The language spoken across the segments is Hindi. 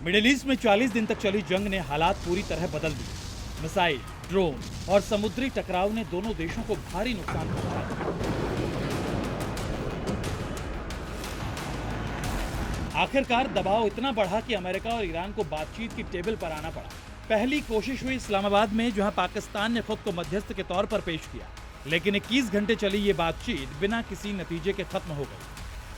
मिडिल ईस्ट में 40 दिन तक चली जंग ने हालात पूरी तरह बदल दिए। मिसाइल, ड्रोन और समुद्री टकराव ने दोनों देशों को भारी नुकसान पहुंचाया। आखिरकार दबाव इतना बढ़ा कि अमेरिका और ईरान को बातचीत की टेबल पर आना पड़ा। पहली कोशिश हुई इस्लामाबाद में, जहां पाकिस्तान ने खुद को मध्यस्थ के तौर पर पेश किया, लेकिन 21 घंटे चली ये बातचीत बिना किसी नतीजे के खत्म हो गई।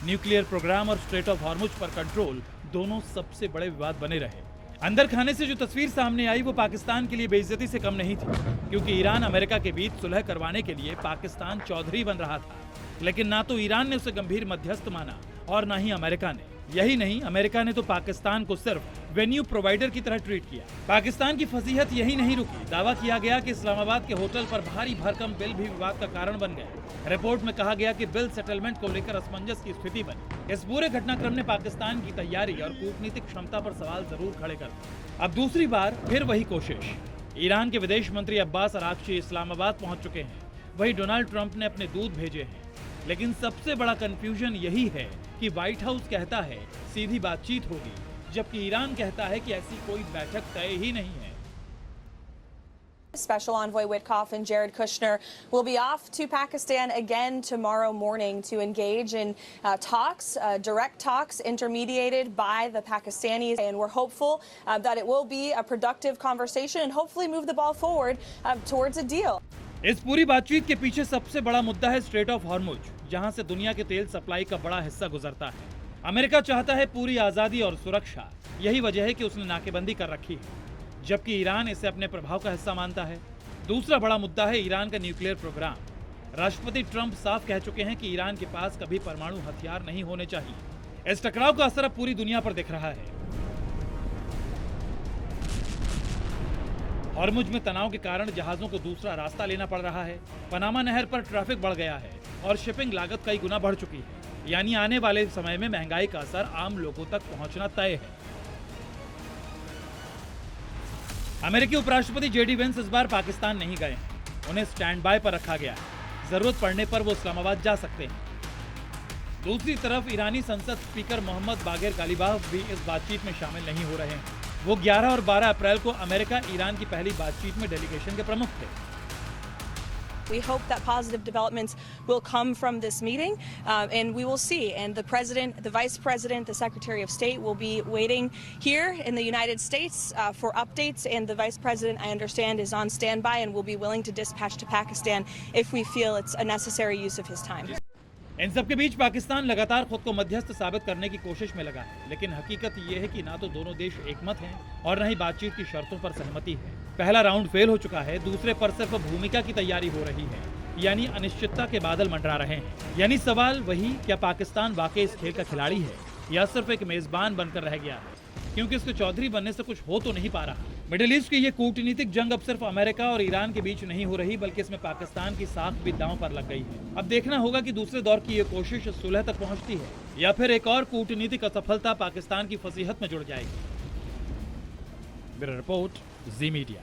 न्यूक्लियर प्रोग्राम और स्ट्रेट ऑफ हॉर्मुज पर कंट्रोल दोनों सबसे बड़े विवाद बने रहे। अंदर खाने से जो तस्वीर सामने आई वो पाकिस्तान के लिए बेइज्जती से कम नहीं थी, क्योंकि ईरान अमेरिका के बीच सुलह करवाने के लिए पाकिस्तान चौधरी बन रहा था। लेकिन ना तो ईरान ने उसे गंभीर मध्यस्थ माना और ना ही अमेरिका ने। यही नहीं, अमेरिका ने तो पाकिस्तान को सिर्फ वेन्यू प्रोवाइडर की तरह ट्रीट किया। पाकिस्तान की फजीहत यही नहीं रुकी। दावा किया गया कि इस्लामाबाद के होटल पर भारी भरकम बिल भी विवाद का कारण बन गए। रिपोर्ट में कहा गया कि बिल सेटलमेंट को लेकर असमंजस की स्थिति बनी। इस पूरे घटनाक्रम ने पाकिस्तान की तैयारी और कूटनीतिक क्षमता पर सवाल जरूर खड़े कर दिए। अब दूसरी बार फिर वही कोशिश। ईरान के विदेश मंत्री अब्बास अरागची इस्लामाबाद पहुंच चुके हैं। वही डोनाल्ड ट्रंप ने अपने दूत भेजे हैं। लेकिन सबसे बड़ा कंफ्यूजन यही है कि व्हाइट हाउस कहता है सीधी बातचीत होगी, जबकि ईरान कहता है कि ऐसी कोई बैठक तय ही नहीं है। Special Envoy Witkoff and Jared Kushner will be off to Pakistan again tomorrow morning to engage in talks, direct talks intermediated by the Pakistanis. And we're hopeful that it will be a productive conversation and hopefully move the ball forward towards a deal. इस पूरी बातचीत के पीछे सबसे बड़ा मुद्दा है स्ट्रेट ऑफ हॉर्मुज, जहां से दुनिया के तेल सप्लाई का बड़ा हिस्सा गुजरता है। अमेरिका चाहता है पूरी आजादी और सुरक्षा। यही वजह है कि उसने नाकेबंदी कर रखी है, जबकि ईरान इसे अपने प्रभाव का हिस्सा मानता है। दूसरा बड़ा मुद्दा है ईरान का न्यूक्लियर प्रोग्राम। राष्ट्रपति ट्रंप साफ कह चुके हैं कि ईरान के पास कभी परमाणु हथियार नहीं होने चाहिए। इस टकराव का असर अब पूरी दुनिया पर दिख रहा है। हॉर्मुज में तनाव के कारण जहाजों को दूसरा रास्ता लेना पड़ रहा है। पनामा नहर पर ट्रैफिक बढ़ गया है और शिपिंग लागत कई गुना बढ़ चुकी है। यानी आने वाले समय में महंगाई का असर आम लोगों तक पहुंचना तय है। अमेरिकी उपराष्ट्रपति जेडी वेंस इस बार पाकिस्तान नहीं गए हैं। उन्हें स्टैंड बाय पर रखा गया है। जरूरत पड़ने पर वो इस्लामाबाद जा सकते हैं। दूसरी तरफ ईरानी संसद स्पीकर मोहम्मद बागेर गालिबाफ भी इस बातचीत में शामिल नहीं हो रहे हैं। वो 11 और 12 अप्रैल को अमेरिका ईरान की पहली बातचीत में डेलीगेशन के प्रमुख थे। We hope that positive developments will come from this meeting, and we will see. And the president, the vice president, the secretary of state will be waiting here in the United States for updates. And the vice president, I understand, is on standby and will be willing to dispatch to Pakistan if we feel it's a necessary use of his time. इन सब के बीच पाकिस्तान लगातार खुद को मध्यस्थ साबित करने की कोशिश में लगा है, लेकिन हकीकत ये है कि ना तो दोनों देश एकमत हैं और न ही बातचीत की शर्तों पर सहमति है। पहला राउंड फेल हो चुका है, दूसरे पर सिर्फ भूमिका की तैयारी हो रही है, यानी अनिश्चितता के बादल मंडरा रहे हैं। यानी सवाल वही, क्या पाकिस्तान वाकई इस खेल का खिलाड़ी है या सिर्फ एक मेजबान बनकर रह गया है, क्योंकि इसके चौधरी बनने से कुछ हो तो नहीं पा रहा। मिडिल ईस्ट की ये कूटनीतिक जंग अब सिर्फ अमेरिका और ईरान के बीच नहीं हो रही, बल्कि इसमें पाकिस्तान की साख भी दांव पर लग गई है। अब देखना होगा कि दूसरे दौर की ये कोशिश सुलह तक पहुंचती है या फिर एक और कूटनीतिक असफलता पाकिस्तान की फसीहत में जुड़ जाएगी। ब्यूरो रिपोर्ट, जी मीडिया।